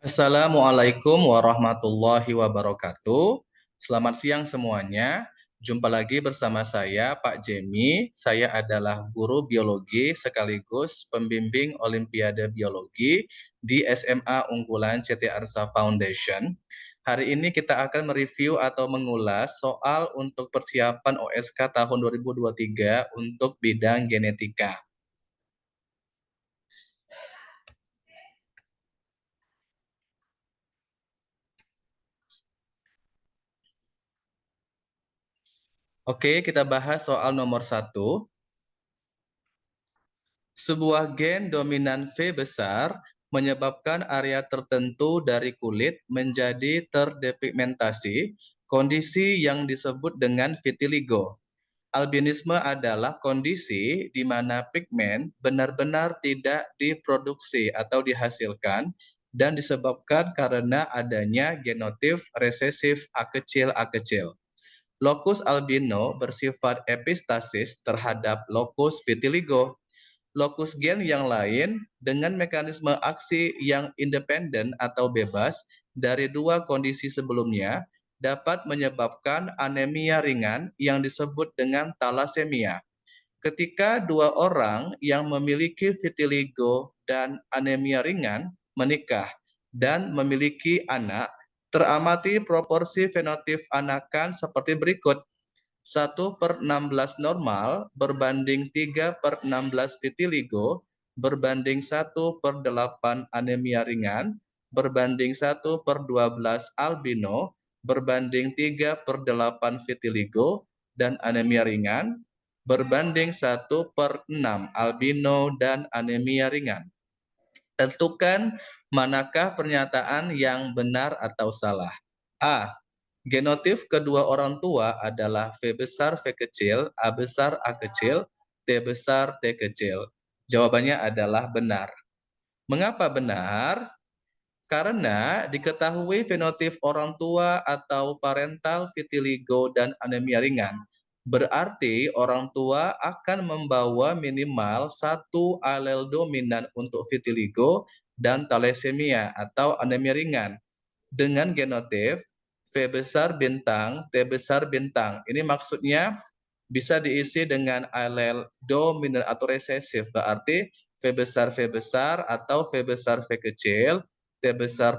Assalamualaikum warahmatullahi wabarakatuh. Selamat siang semuanya. Jumpa lagi bersama saya, Pak Jemi. Saya adalah guru biologi sekaligus pembimbing Olimpiade Biologi di SMA Unggulan CT Arsa Foundation. Hari ini kita akan mereview atau mengulas soal untuk persiapan OSK tahun 2023 untuk bidang genetika. Oke, kita bahas soal nomor 1. Sebuah gen dominan V besar menyebabkan area tertentu dari kulit menjadi terdepigmentasi, kondisi yang disebut dengan vitiligo. Albinisme adalah kondisi di mana pigmen benar-benar tidak diproduksi atau dihasilkan dan disebabkan karena adanya genotip resesif A kecil A kecil. Lokus albino bersifat epistasis terhadap lokus vitiligo. Lokus gen yang lain dengan mekanisme aksi yang independen atau bebas dari dua kondisi sebelumnya dapat menyebabkan anemia ringan yang disebut dengan talasemia. Ketika dua orang yang memiliki vitiligo dan anemia ringan menikah dan memiliki anak, teramati proporsi fenotip anakan seperti berikut. 1/16 normal berbanding 3/16 vitiligo berbanding 1/8 anemia ringan berbanding 1/12 albino berbanding 3/8 vitiligo dan anemia ringan berbanding 1/6 albino dan anemia ringan. Tentukan manakah pernyataan yang benar atau salah. A. Genotip kedua orang tua adalah V besar V kecil, A besar A kecil, T besar T kecil. Jawabannya adalah benar. Mengapa benar? Karena diketahui fenotip orang tua atau parental vitiligo dan anemia ringan. Berarti orang tua akan membawa minimal satu alel dominan untuk vitiligo dan thalassemia atau anemia ringan dengan genotip V besar bintang, T besar bintang. Ini maksudnya bisa diisi dengan alel dominan atau resesif, berarti V besar atau V besar V kecil, T besar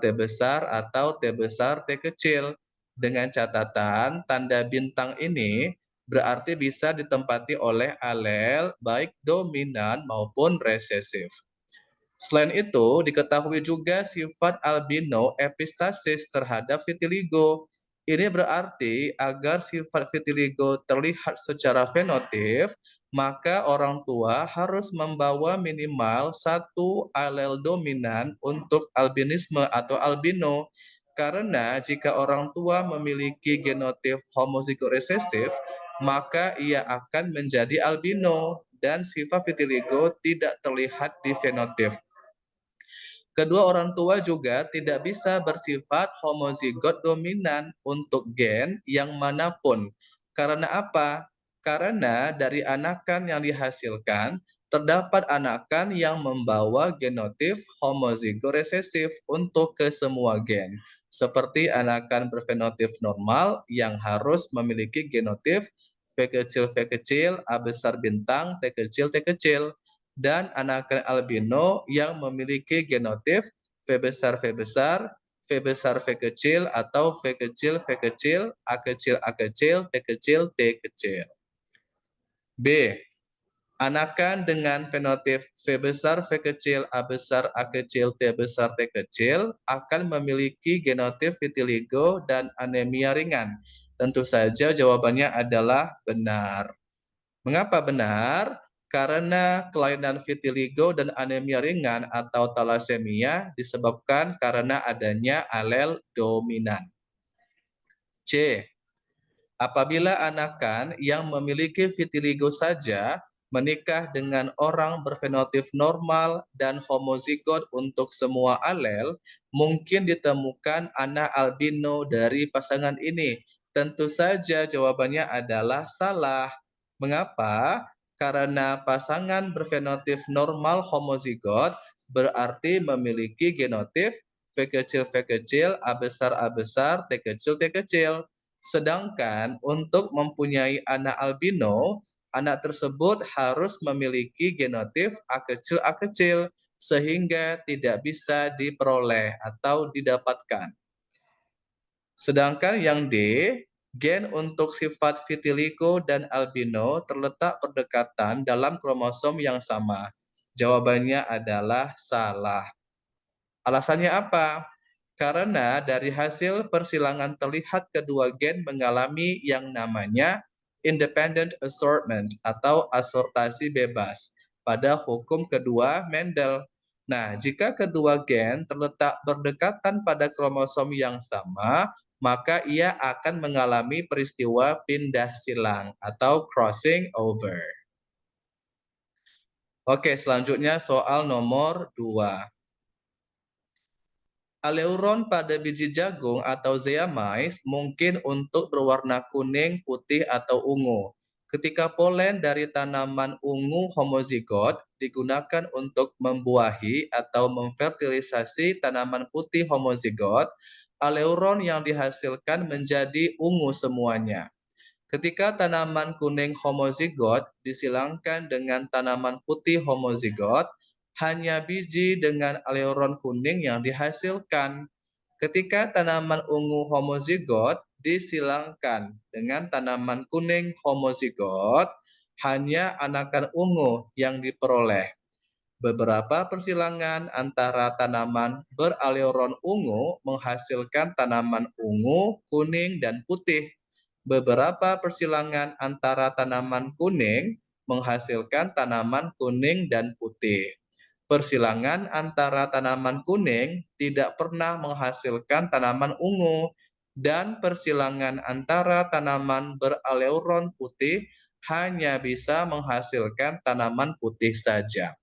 atau T besar T kecil. Dengan catatan tanda bintang ini berarti bisa ditempati oleh alel baik dominan maupun resesif. Selain itu, diketahui juga sifat albino epistasis terhadap vitiligo. Ini berarti agar sifat vitiligo terlihat secara fenotip, maka orang tua harus membawa minimal satu alel dominan untuk albinisme atau albino. Karena jika orang tua memiliki genotip homozigot resesif, maka ia akan menjadi albino dan sifat vitiligo tidak terlihat di fenotip. Kedua orang tua juga tidak bisa bersifat homozigot dominan untuk gen yang manapun. Karena apa? Karena dari anakan yang dihasilkan, terdapat anakan yang membawa genotip homozigot resesif untuk ke semua gen. Seperti anakan berfenotip normal yang harus memiliki genotip V kecil, A besar bintang, T kecil, dan anakan albino yang memiliki genotip V besar V besar, V besar V kecil atau V kecil V kecil, A kecil A kecil, T kecil T kecil. B. Anakan dengan fenotip V besar V kecil, A besar A kecil, T besar T kecil akan memiliki genotip vitiligo dan anemia ringan. Tentu saja jawabannya adalah benar. Mengapa benar? Karena kelainan vitiligo dan anemia ringan atau talasemia disebabkan karena adanya alel dominan. C. Apabila anakan yang memiliki vitiligo saja menikah dengan orang berfenotip normal dan homozigot untuk semua alel, mungkin ditemukan anak albino dari pasangan ini. Tentu saja jawabannya adalah salah. Mengapa? Karena pasangan berfenotip normal homozigot berarti memiliki genotip V kecil V kecil, A besar, T kecil T kecil. Sedangkan untuk mempunyai anak albino, anak tersebut harus memiliki genotip A kecil A kecil sehingga tidak bisa diperoleh atau didapatkan. Sedangkan yang D, gen untuk sifat vitiligo dan albino terletak berdekatan dalam kromosom yang sama. Jawabannya adalah salah. Alasannya apa? Karena dari hasil persilangan terlihat kedua gen mengalami yang namanya independent assortment atau asortasi bebas pada hukum kedua Mendel. Nah, jika kedua gen terletak berdekatan pada kromosom yang sama, maka ia akan mengalami peristiwa pindah silang atau crossing over. Oke, selanjutnya soal nomor 2. Aleuron pada biji jagung atau zeamais mungkin untuk berwarna kuning, putih, atau ungu. Ketika polen dari tanaman ungu homozigot digunakan untuk membuahi atau memfertilisasi tanaman putih homozigot, aleuron yang dihasilkan menjadi ungu semuanya. Ketika tanaman kuning homozigot disilangkan dengan tanaman putih homozigot, hanya biji dengan aleuron kuning yang dihasilkan. Ketika tanaman ungu homozigot disilangkan dengan tanaman kuning homozigot, hanya anakan ungu yang diperoleh. Beberapa persilangan antara tanaman beraleuron ungu menghasilkan tanaman ungu, kuning, dan putih. Beberapa persilangan antara tanaman kuning menghasilkan tanaman kuning dan putih. Persilangan antara tanaman kuning tidak pernah menghasilkan tanaman ungu, dan persilangan antara tanaman beraleuron putih hanya bisa menghasilkan tanaman putih saja.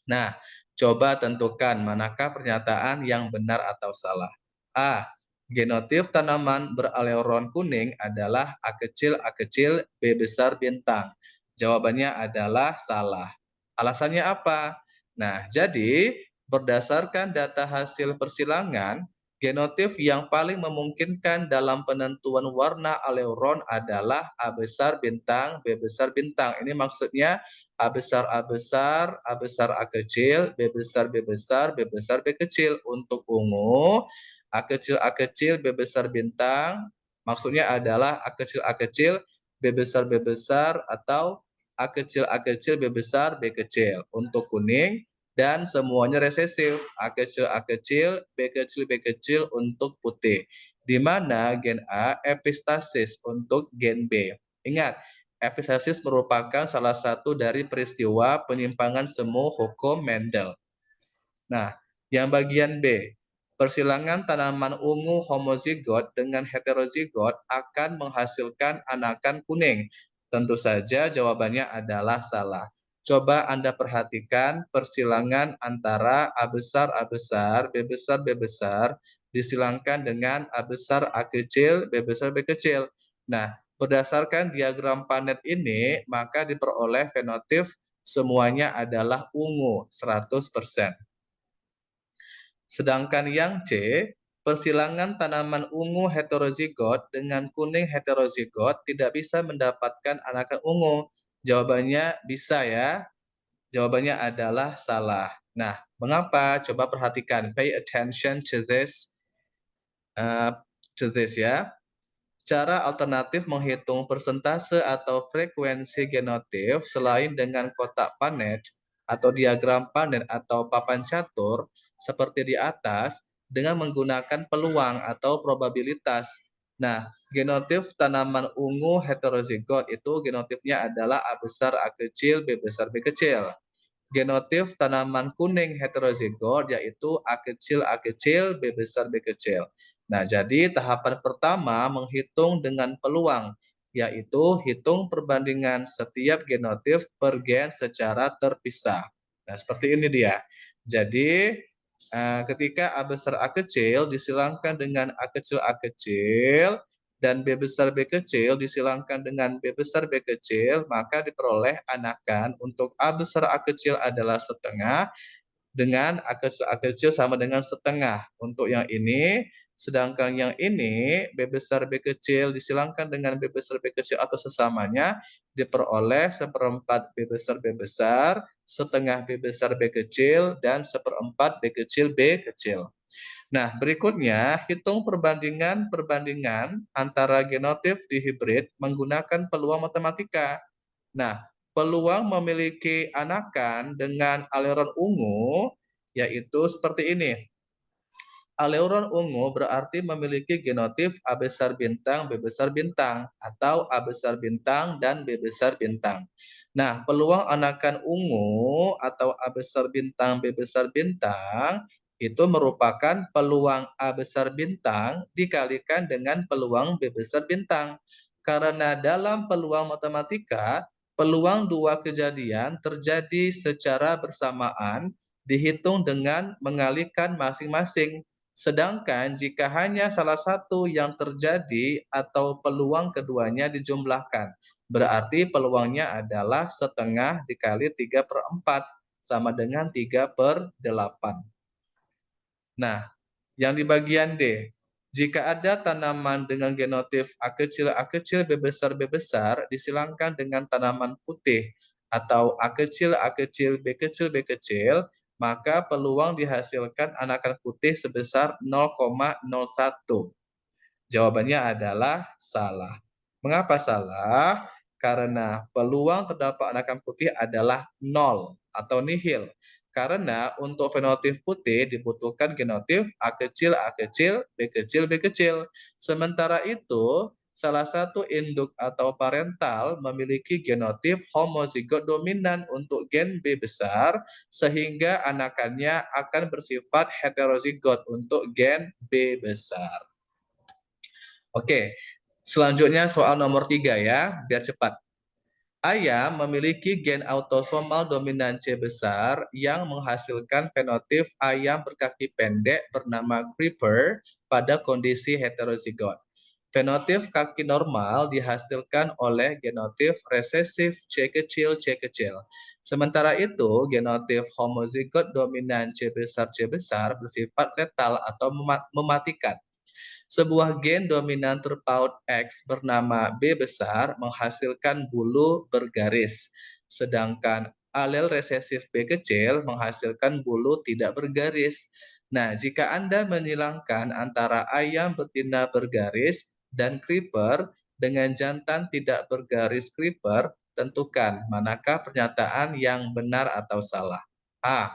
Nah, coba tentukan manakah pernyataan yang benar atau salah. A. Genotip tanaman beraleuron kuning adalah A kecil, B besar bintang. Jawabannya adalah salah. Alasannya apa? Nah, jadi berdasarkan data hasil persilangan, genotip yang paling memungkinkan dalam penentuan warna aleuron adalah A besar bintang, B besar bintang. Ini maksudnya A besar A besar, A besar A kecil, B besar B besar, B besar B kecil. Untuk ungu, A kecil, B besar bintang, maksudnya adalah A kecil, B besar, atau A kecil, B besar, B kecil. Untuk kuning, dan semuanya resesif, A kecil, B kecil untuk putih. Di mana gen A epistasis untuk gen B. Ingat, epistasis merupakan salah satu dari peristiwa penyimpangan semu hukum Mendel. Nah, yang bagian B, persilangan tanaman ungu homozigot dengan heterozigot akan menghasilkan anakan kuning. Tentu saja jawabannya adalah salah. Coba Anda perhatikan persilangan antara A besar, B besar disilangkan dengan A besar, A kecil, B besar, B kecil. Nah, berdasarkan diagram Panet ini, maka diperoleh fenotip semuanya adalah ungu 100%. Sedangkan yang C, persilangan tanaman ungu heterozigot dengan kuning heterozigot tidak bisa mendapatkan anakan ungu. Jawabannya bisa ya. Jawabannya adalah salah. Nah, mengapa? Coba perhatikan. Pay attention to this ya. Cara alternatif menghitung persentase atau frekuensi genotip selain dengan kotak Panet atau diagram Panet atau papan catur seperti di atas dengan menggunakan peluang atau probabilitas. Nah, genotip tanaman ungu heterozigot itu genotipnya adalah A besar A kecil, B besar B kecil. Genotip tanaman kuning heterozigot yaitu A kecil, B besar B kecil. Nah, jadi tahapan pertama menghitung dengan peluang, yaitu hitung perbandingan setiap genotip per gen secara terpisah. Nah, seperti ini dia. Jadi, ketika A besar A kecil disilangkan dengan A kecil, dan B besar B kecil disilangkan dengan B besar B kecil, maka diperoleh anakan untuk A besar A kecil adalah setengah, dengan A kecil sama dengan setengah untuk yang ini, sedangkan yang ini B besar B kecil disilangkan dengan B besar B kecil atau sesamanya diperoleh seperempat B besar, setengah B besar B kecil, dan seperempat B kecil B kecil. Nah, berikutnya hitung perbandingan antara genotif di hibrid menggunakan peluang matematika. Nah, peluang memiliki anakan dengan aliran ungu yaitu seperti ini. Aliran ungu berarti memiliki genotif A besar bintang, B besar bintang, atau A besar bintang dan B besar bintang. Nah, peluang anakan ungu atau A besar bintang, B besar bintang itu merupakan peluang A besar bintang dikalikan dengan peluang B besar bintang. Karena dalam peluang matematika, peluang dua kejadian terjadi secara bersamaan dihitung dengan mengalihkan masing-masing. Sedangkan jika hanya salah satu yang terjadi atau peluang keduanya dijumlahkan, berarti peluangnya adalah setengah dikali 3/4 sama dengan 3/8. Nah, yang di bagian D, jika ada tanaman dengan genotif A kecil, B besar disilangkan dengan tanaman putih atau A kecil, B kecil, maka peluang dihasilkan anakan putih sebesar 0,01. Jawabannya adalah salah. Mengapa salah? Karena peluang terdapat anakan putih adalah 0 atau nihil. Karena untuk fenotip putih dibutuhkan genotif A kecil, B kecil, B kecil. Sementara itu, salah satu induk atau parental memiliki genotip homozigot dominan untuk gen B besar, sehingga anakannya akan bersifat heterozigot untuk gen B besar. Oke, selanjutnya soal nomor 3 ya, biar cepat. Ayam memiliki gen autosomal dominan C besar yang menghasilkan fenotip ayam berkaki pendek bernama creeper pada kondisi heterozigot. Fenotip kaki normal dihasilkan oleh genotip resesif C kecil. Sementara itu, genotip homozigot dominan C besar bersifat letal atau mematikan. Sebuah gen dominan terpaut X bernama B besar menghasilkan bulu bergaris, sedangkan alel resesif B kecil menghasilkan bulu tidak bergaris. Nah, jika Anda menyilangkan antara ayam betina bergaris dan creeper dengan jantan tidak bergaris creeper, tentukan manakah pernyataan yang benar atau salah. A.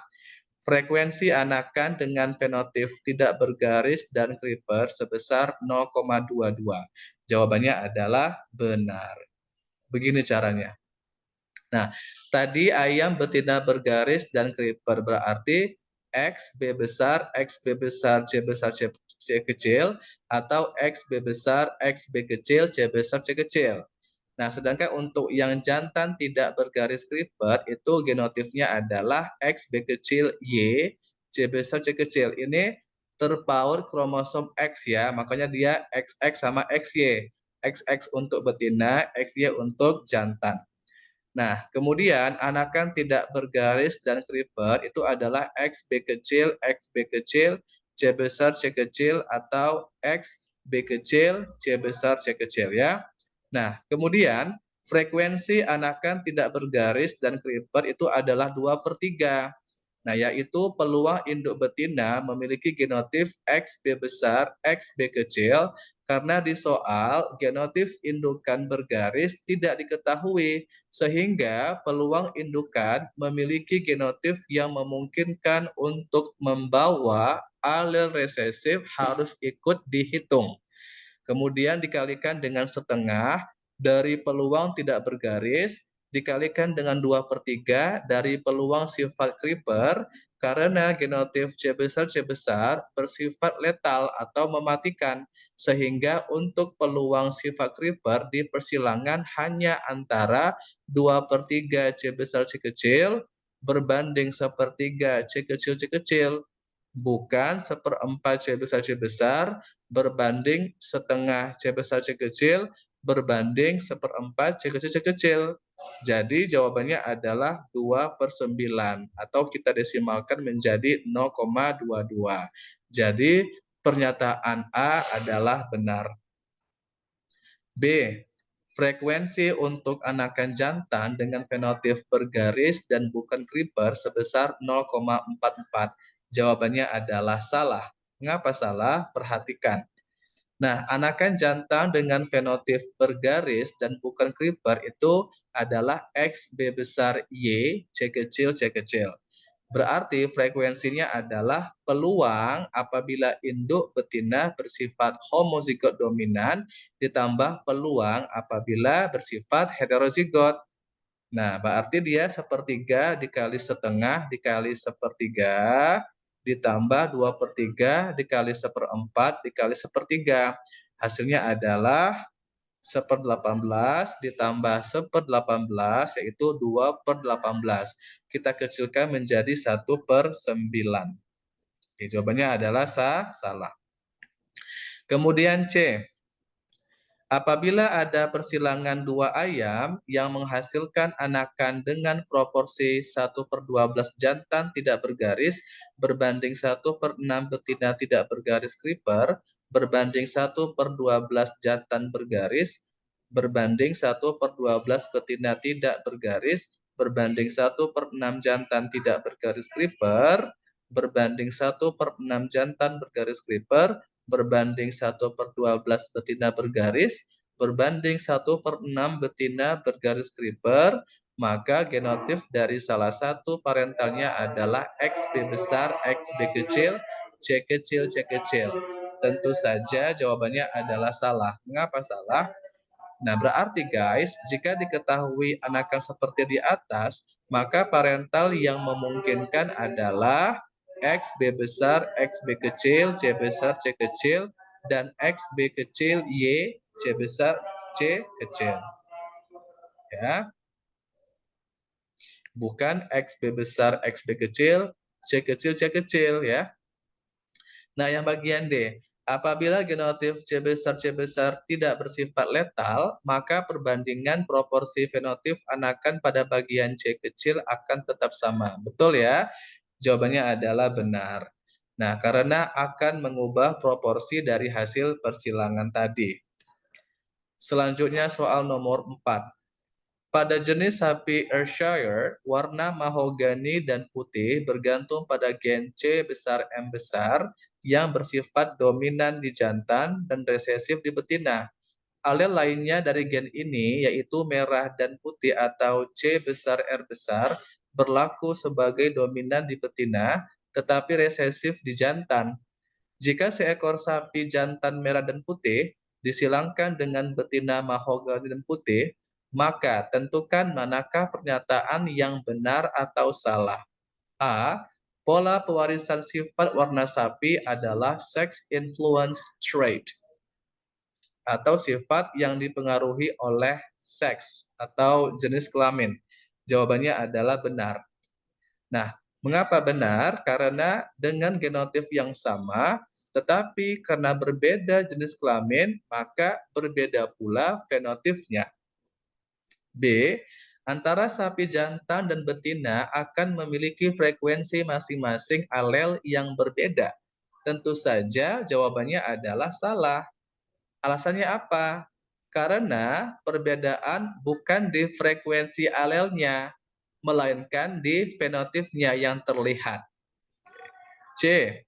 Frekuensi anakan dengan fenotip tidak bergaris dan creeper sebesar 0,22. Jawabannya adalah benar. Begini caranya. Nah, tadi ayam betina bergaris dan creeper berarti X B besar, C besar, C kecil, atau X B besar, X B kecil, C besar, C kecil. Nah, sedangkan untuk yang jantan tidak bergaris creeper itu genotipnya adalah XB kecil Y, C besar C kecil. Ini terpaut kromosom X ya, makanya dia XX sama XY. XX untuk betina, XY untuk jantan. Nah, kemudian anakan tidak bergaris dan creeper itu adalah XB kecil, XB kecil, C besar C kecil, atau XB kecil, C besar C kecil ya. Nah, kemudian frekuensi anakan tidak bergaris dan creeper itu adalah 2/3. Nah, yaitu peluang induk betina memiliki genotip XB besar, XB kecil, karena di soal genotip indukan bergaris tidak diketahui, sehingga peluang indukan memiliki genotip yang memungkinkan untuk membawa alel resesif harus ikut dihitung. Kemudian dikalikan dengan setengah dari peluang tidak bergaris, dikalikan dengan 2/3 dari peluang sifat creeper, karena genotip C besar bersifat letal atau mematikan, sehingga untuk peluang sifat creeper di persilangan hanya antara 2/3 C besar C kecil berbanding 1/3 C kecil, bukan 1/4 C besar berbanding setengah C besar C kecil berbanding 1/4 C kecil C kecil. Jadi jawabannya adalah 2/9 atau kita desimalkan menjadi 0,22. Jadi pernyataan A adalah benar. B. Frekuensi untuk anakan jantan dengan fenotip bergaris dan bukan creeper sebesar 0,44. Jawabannya adalah salah. Mengapa salah? Perhatikan. Nah, anakan jantan dengan fenotip bergaris dan bukan creeper itu adalah XB besar Y, C kecil, C kecil. Berarti frekuensinya adalah peluang apabila induk betina bersifat homozigot dominan ditambah peluang apabila bersifat heterozigot. Nah, berarti dia sepertiga dikali setengah dikali sepertiga ditambah 2/3 dikali 1/4 dikali sepertiga. Hasilnya adalah 1/18 ditambah 1/18 yaitu 2/18. Kita kecilkan menjadi 1/9. Oke, jawabannya adalah salah. Kemudian C. Apabila ada persilangan dua ayam yang menghasilkan anakan dengan proporsi 1/12 jantan tidak bergaris berbanding 1/6 betina tidak bergaris creeper berbanding 1/12 jantan bergaris berbanding 1/12 betina tidak bergaris berbanding 1/6 jantan tidak bergaris creeper berbanding 1/6 jantan bergaris creeper berbanding 1/12 betina bergaris, berbanding 1/6 betina bergaris creeper, maka genotip dari salah satu parentalnya adalah XB besar, XB kecil, C kecil, C kecil. Tentu saja jawabannya adalah salah. Mengapa salah? Nah, berarti guys, jika diketahui anakan seperti di atas, maka parental yang memungkinkan adalah XB besar, XB kecil, C besar, C kecil, dan XB kecil, Y, C besar, C kecil. Ya, bukan XB besar, XB kecil, C kecil, C kecil ya. Nah, yang bagian D. Apabila genotip C besar tidak bersifat letal, maka perbandingan proporsi fenotip anakan pada bagian C kecil akan tetap sama. Betul ya? Jawabannya adalah benar. Nah, karena akan mengubah proporsi dari hasil persilangan tadi. Selanjutnya soal nomor 4. Pada jenis sapi Ayrshire, warna mahogani dan putih bergantung pada gen C besar M besar yang bersifat dominan di jantan dan resesif di betina. Alel lainnya dari gen ini yaitu merah dan putih atau C besar R besar berlaku sebagai dominan di betina tetapi resesif di jantan. Jika seekor sapi jantan merah dan putih disilangkan dengan betina mahogani dan putih, maka tentukan manakah pernyataan yang benar atau salah. A. Pola pewarisan sifat warna sapi adalah sex influence trait atau sifat yang dipengaruhi oleh seks atau jenis kelamin. Jawabannya adalah benar. Nah, mengapa benar? Karena dengan genotip yang sama, tetapi karena berbeda jenis kelamin, maka berbeda pula fenotipnya. B. Antara sapi jantan dan betina akan memiliki frekuensi masing-masing alel yang berbeda. Tentu saja jawabannya adalah salah. Alasannya apa? Karena perbedaan bukan di frekuensi alelnya, melainkan di fenotipnya yang terlihat. C.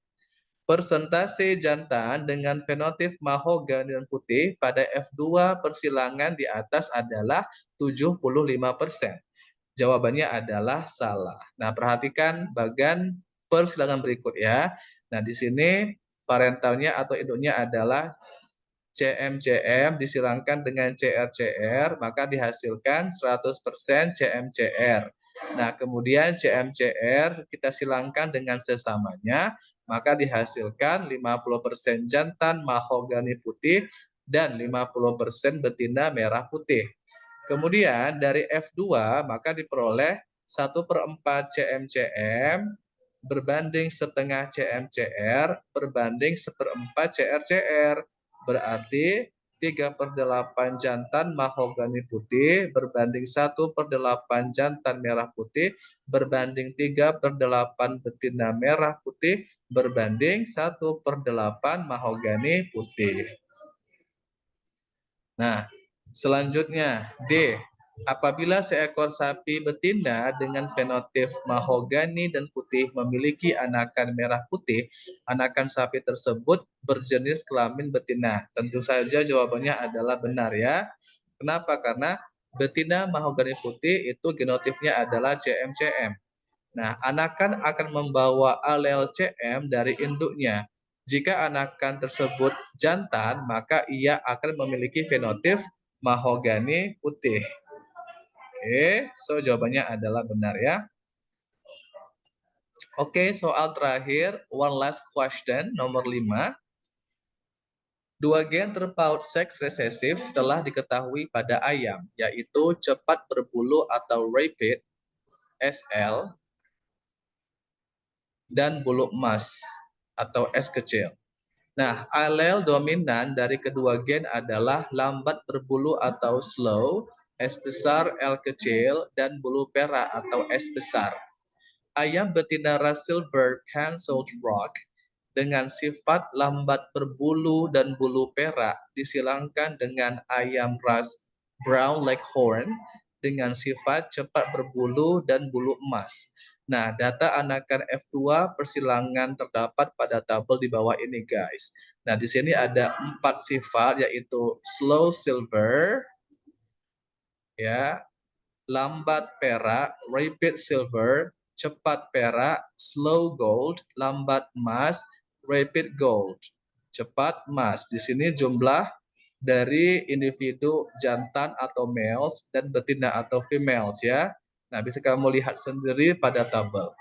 Persentase jantan dengan fenotip mahogani dan putih pada F2 persilangan di atas adalah 75%. Jawabannya adalah salah. Nah, perhatikan bagian persilangan berikut ya. Nah, di sini parentalnya atau induknya adalah CM-CM disilangkan dengan CR-CR, maka dihasilkan 100% CM-CR. Nah, kemudian CM-CR kita silangkan dengan sesamanya, maka dihasilkan 50% jantan mahogani putih dan 50% betina merah putih. Kemudian dari F2 maka diperoleh 1/4 CM-CM berbanding setengah CM-CR berbanding 1/4 CR-CR. Berarti 3/8 jantan mahogani putih berbanding 1/8 jantan merah putih berbanding 3/8 betina merah putih berbanding 1/8 mahogani putih. Nah, selanjutnya D. Apabila seekor sapi betina dengan fenotip mahogani dan putih memiliki anakan merah putih, anakan sapi tersebut berjenis kelamin betina. Tentu saja jawabannya adalah benar ya. Kenapa? Karena betina mahogani putih itu genotipnya adalah CM-CM. Nah, anakan akan membawa alel CM dari induknya. Jika anakan tersebut jantan, maka ia akan memiliki fenotip mahogani putih. Oke, so jawabannya adalah benar ya. Oke, soal terakhir, one last question, nomor 5. Dua gen terpaut seks resesif telah diketahui pada ayam, yaitu cepat berbulu atau rapid, SL, dan bulu emas atau S kecil. Nah, alel dominan dari kedua gen adalah lambat berbulu atau slow, S besar, L kecil, dan bulu perak atau S besar. Ayam betina ras silver cancelled rock dengan sifat lambat berbulu dan bulu perak disilangkan dengan ayam ras brown leghorn dengan sifat cepat berbulu dan bulu emas. Nah, data anakan F2 persilangan terdapat pada tabel di bawah ini, guys. Nah, di sini ada 4 sifat, yaitu slow silver, ya, lambat perak, rapid silver, cepat perak, slow gold, lambat emas, rapid gold, cepat emas. Di sini jumlah dari individu jantan atau males dan betina atau females ya. Nah, bisa kamu lihat sendiri pada tabel.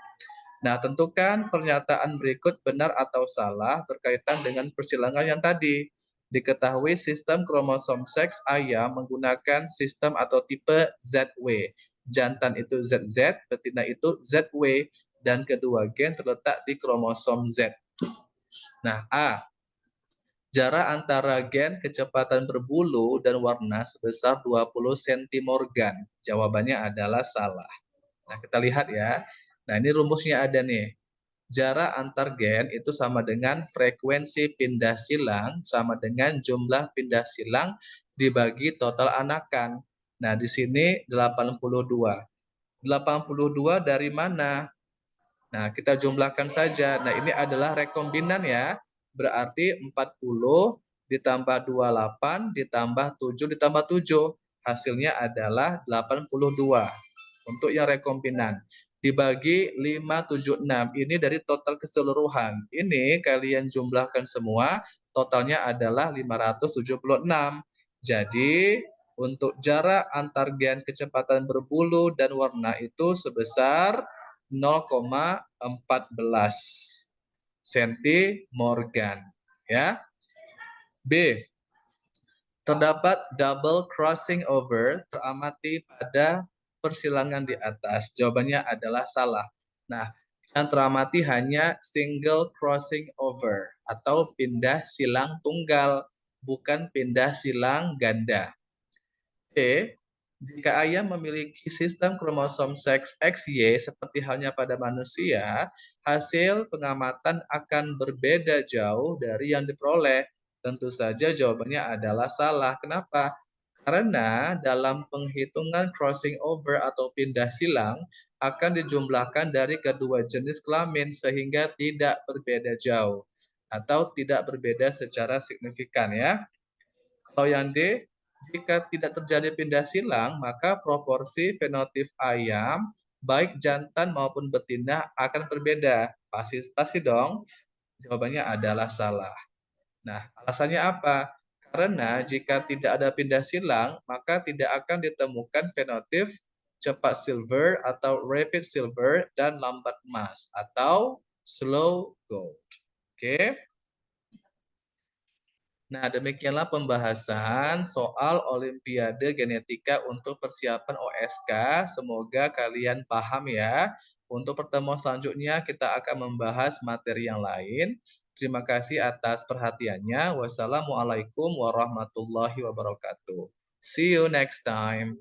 Nah, tentukan pernyataan berikut benar atau salah berkaitan dengan persilangan yang tadi. Diketahui sistem kromosom seks ayam menggunakan sistem atau tipe ZW. Jantan itu ZZ, betina itu ZW, dan kedua gen terletak di kromosom Z. Nah, A. Jarak antara gen kecepatan berbulu dan warna sebesar 20 centimorgan. Jawabannya adalah salah. Nah, kita lihat ya. Nah, ini rumusnya ada nih. Jarak antar gen itu sama dengan frekuensi pindah silang sama dengan jumlah pindah silang dibagi total anakan. Nah, di sini 82. 82 dari mana? Nah, kita jumlahkan saja. Nah, ini adalah rekombinan ya. Berarti 40 ditambah 28 ditambah 7 ditambah 7. Hasilnya adalah 82. Untuk yang rekombinan. Dibagi 576. Ini dari total keseluruhan. Ini kalian jumlahkan semua. Totalnya adalah 576. Jadi, untuk jarak antar gen kecepatan berbulu dan warna itu sebesar 0,14 centimorgan ya. B. Terdapat double crossing over teramati pada persilangan di atas. Jawabannya adalah salah. Nah, yang teramati hanya single crossing over atau pindah silang tunggal, bukan pindah silang ganda. C. Jika ayam memiliki sistem kromosom seks XY seperti halnya pada manusia, hasil pengamatan akan berbeda jauh dari yang diperoleh. Tentu saja jawabannya adalah salah. Kenapa? Karena dalam penghitungan crossing over atau pindah silang akan dijumlahkan dari kedua jenis kelamin sehingga tidak berbeda jauh atau tidak berbeda secara signifikan ya. Kalau yang D, jika tidak terjadi pindah silang, maka proporsi fenotip ayam, baik jantan maupun betina akan berbeda. Pasti dong, jawabannya adalah salah. Nah, alasannya apa? Karena jika tidak ada pindah silang, maka tidak akan ditemukan fenotip cepat silver atau rapid silver dan lambat emas atau slow gold. Oke. Nah, demikianlah pembahasan soal Olimpiade Genetika untuk persiapan OSK. Semoga kalian paham ya. Untuk pertemuan selanjutnya kita akan membahas materi yang lain. Terima kasih atas perhatiannya. Wassalamualaikum warahmatullahi wabarakatuh. See you next time.